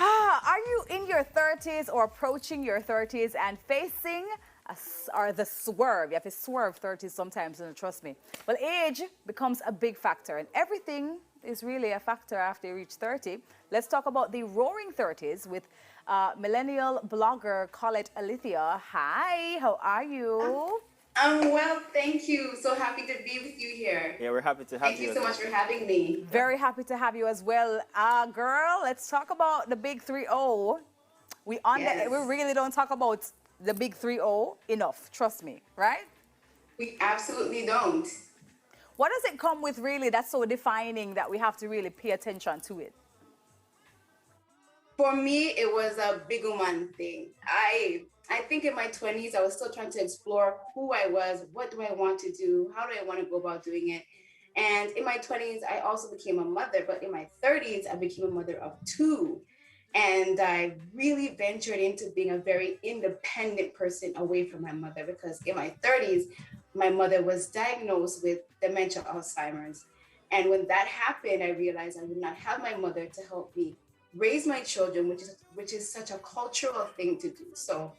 Are you in your 30s or approaching your 30s and facing or the swerve? You have to swerve 30s sometimes, and trust me. Well, age becomes a big factor, and everything is really a factor after you reach 30. Let's talk about the roaring 30s with millennial blogger Colette Alethia. Hi, how are you? I'm well, thank you. So happy to be with you here. Yeah, we're happy to have you. Thank you so much for having me. Very happy to have you as well. Girl, let's talk about the big 3-0. We really don't talk about the big 3-0 enough, trust me, right? We absolutely don't. What does it come with really that's so defining that we have to really pay attention to it? For me, it was a big woman thing. I think in my 20s, I was still trying to explore who I was, what do I want to do, how do I want to go about doing it. And in my 20s, I also became a mother, but in my 30s, I became a mother of 2. And I really ventured into being a very independent person away from my mother, because in my 30s, my mother was diagnosed with dementia, Alzheimer's. And when that happened, I realized I would not have my mother to help me raise my children, which is such a cultural thing to do. So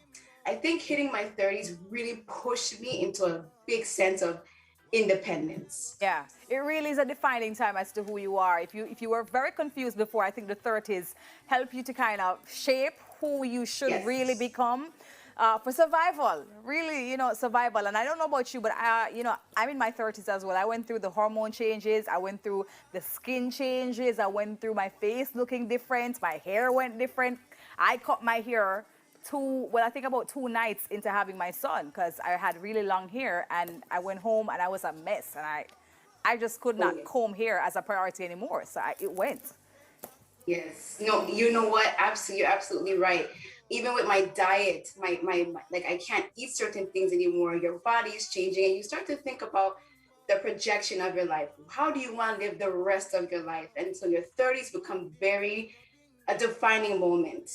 I think hitting my 30s really pushed me into a big sense of independence. Yeah, it really is a defining time as to who you are. If you were very confused before, I think the 30s help you to kind of shape who you should really become. For survival, really, survival. And I don't know about you, but I'm in my 30s as well. I went through the hormone changes. I went through the skin changes. I went through my face looking different. My hair went different. I cut my hair I think about 2 nights into having my son, because I had really long hair, and I went home and I was a mess, and I just could not comb hair as a priority anymore. So it went. Yes. No, you know what? You're absolutely right. Even with my diet, my like I can't eat certain things anymore. Your body is changing, and you start to think about the projection of your life. How do you want to live the rest of your life? And so your 30s become a defining moment,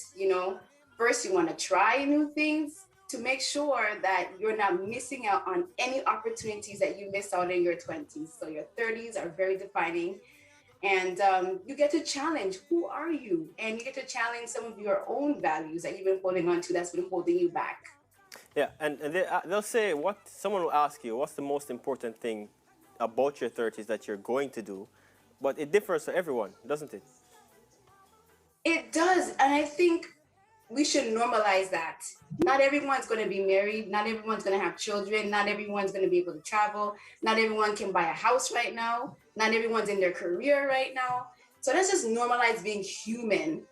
First, you want to try new things to make sure that you're not missing out on any opportunities that you missed out in your 20s. So your 30s are very defining. And you get to challenge, who are you? And you get to challenge some of your own values that you've been holding on to that's been holding you back. Yeah, and they'll say, someone will ask you, what's the most important thing about your 30s that you're going to do? But it differs for everyone, doesn't it? It does. And I think we should normalize that. Not everyone's going to be married. Not everyone's going to have children. Not everyone's going to be able to travel. Not everyone can buy a house right now. Not everyone's in their career right now. So let's just normalize being human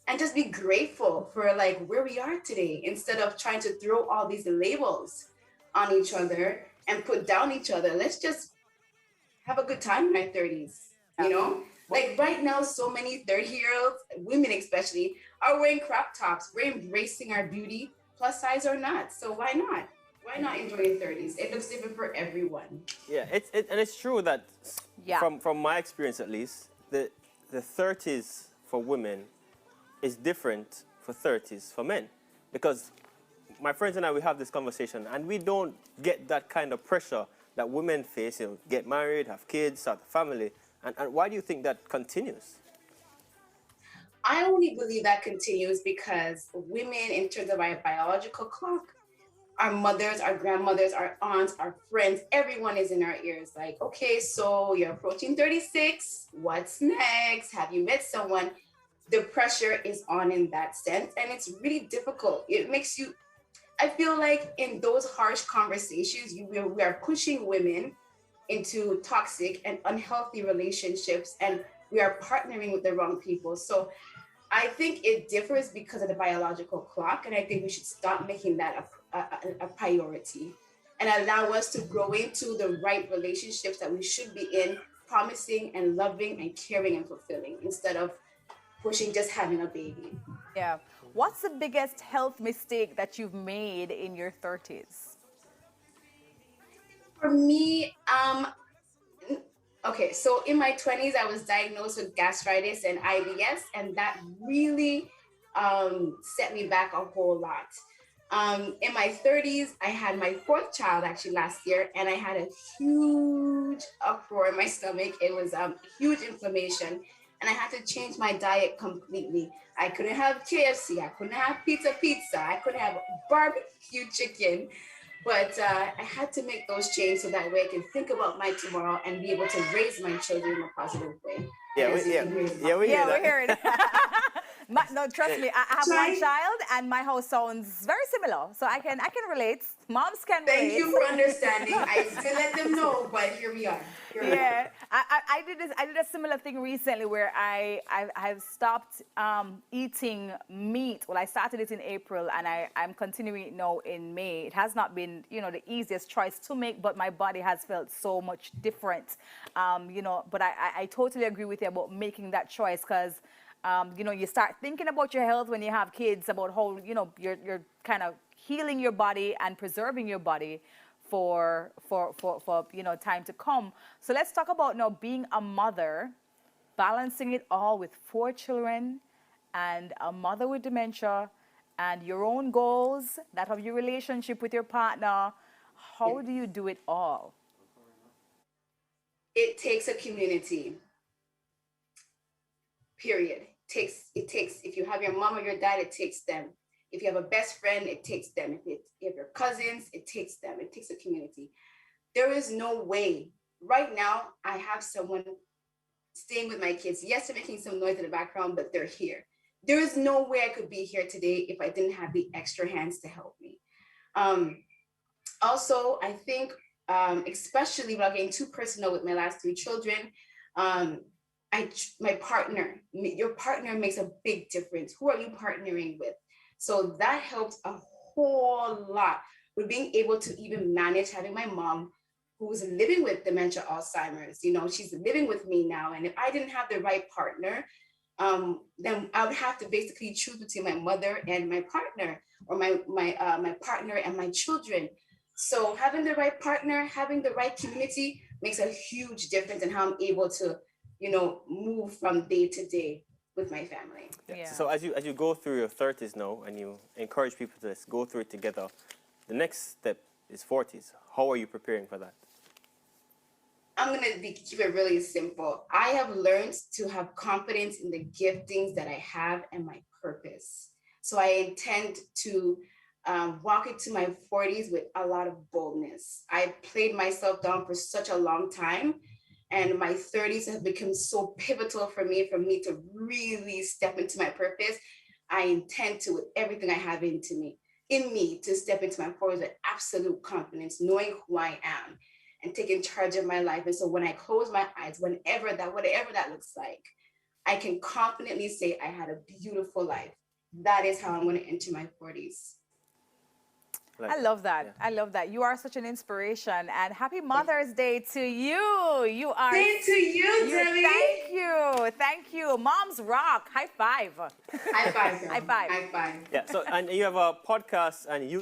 and just be grateful for where we are today, instead of trying to throw all these labels on each other and put down each other. Let's just have a good time in our 30s, right now, so many 30-year-olds, women especially, are wearing crop tops. We're embracing our beauty, plus size or not. So why not? Why not enjoy your 30s? It looks different for everyone. Yeah, and it's true that from my experience at least, the 30s for women is different for 30s for men. Because my friends and I, we have this conversation, and we don't get that kind of pressure that women face, get married, have kids, start a family. And why do you think that continues? I only believe that continues because women, in terms of our biological clock, our mothers, our grandmothers, our aunts, our friends, everyone is in our ears. Like, okay, so you're approaching 36. What's next? Have you met someone? The pressure is on in that sense. And it's really difficult. It makes you, I feel like in those harsh conversations, we are pushing women into toxic and unhealthy relationships, and we are partnering with the wrong people. So I think it differs because of the biological clock, and I think we should stop making that a priority and allow us to grow into the right relationships that we should be in, promising and loving and caring and fulfilling, instead of pushing just having a baby. Yeah. What's the biggest health mistake that you've made in your 30s? For me, okay, so in my 20s, I was diagnosed with gastritis and IBS, and that really set me back a whole lot. In my 30s, I had my 4th child actually last year, and I had a huge uproar in my stomach. It was huge inflammation. and I had to change my diet completely. I couldn't have KFC, I couldn't have pizza, I couldn't have barbecue chicken, but I had to make those changes so that way I can think about my tomorrow and be able to raise my children in a positive way. We hear it. No, trust me, I have one child, and my house sounds very similar, so I can relate. Moms can relate. Thank you for understanding. I still let them know, but here we are. I did a similar thing recently where I've stopped eating meat. Well, I started it in April, and I'm continuing it now in May. It has not been, the easiest choice to make, but my body has felt so much different. But I totally agree with you about making that choice, because you start thinking about your health when you have kids, about how, you're kind of healing your body and preserving your body for time to come. So let's talk about now being a mother, balancing it all with 4 children and a mother with dementia and your own goals, that of your relationship with your partner. How do you do it all? It takes a community. Period. It takes, if you have your mom or your dad, it takes them. If you have a best friend, it takes them. If you have your cousins, it takes them. It takes a community. There is no way. Right now, I have someone staying with my kids. Yes, they're making some noise in the background, but they're here. There is no way I could be here today if I didn't have the extra hands to help me. Also, I think, especially when I'm getting too personal with my last 3 children, my partner, your partner makes a big difference. Who are you partnering with? So that helps a whole lot with being able to even manage having my mom, who's living with dementia, Alzheimer's. She's living with me now. And if I didn't have the right partner, then I would have to basically choose between my mother and my partner, or my partner and my children. So having the right partner, having the right community makes a huge difference in how I'm able to move from day to day with my family. Yeah. So as you go through your 30s now, and you encourage people to go through it together, the next step is 40s. How are you preparing for that? I'm going to keep it really simple. I have learned to have confidence in the giftings that I have and my purpose. So I intend to walk into my 40s with a lot of boldness. I played myself down for such a long time, and my 30s have become so pivotal for me to really step into my purpose. I intend to, with everything I have in me, to step into my 40s with absolute confidence, knowing who I am and taking charge of my life. And so when I close my eyes, whatever that looks like, I can confidently say I had a beautiful life. That is how I'm going to enter my 40s. I love that. Yeah. I love that. You are such an inspiration, and happy Mother's Day to you. You are. Same to you, Debbie. Thank you. Thank you. Moms rock. High five. High five. Girl. High five. High five. Yeah. So, and you have a podcast and you